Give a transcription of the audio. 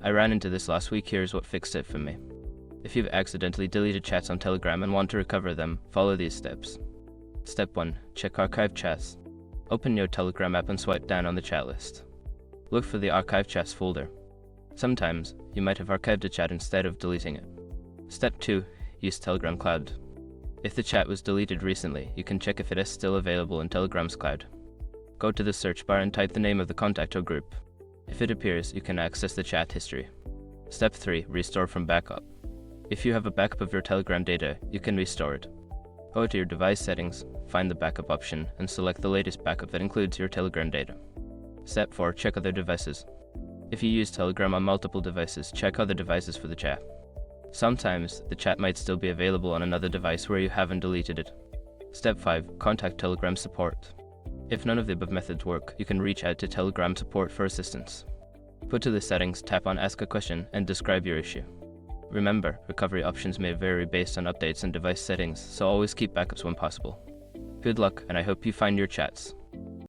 I ran into this last week. Here's what fixed it for me. If you've accidentally deleted chats on Telegram and want to recover them, follow these steps. Step 1. Check archived chats. Open your Telegram app and swipe down on the chat list. Look for the archived chats folder. Sometimes, you might have archived a chat instead of deleting it. Step 2. Use Telegram Cloud. If the chat was deleted recently, you can check if it is still available in Telegram's cloud. Go to the search bar and type the name of the contact or group. If it appears, you can access the chat history. Step 3. Restore from backup. If you have a backup of your Telegram data, you can restore it. Go to your device settings, find the backup option, and select the latest backup that includes your Telegram data. Step 4. Check other devices. If you use Telegram on multiple devices, check other devices for the chat. Sometimes, the chat might still be available on another device where you haven't deleted it. Step 5. Contact Telegram support. If none of the above methods work, you can reach out to Telegram support for assistance. Go to the settings, tap on Ask a Question, and describe your issue. Remember, recovery options may vary based on updates and device settings, so always keep backups when possible. Good luck, and I hope you find your chats.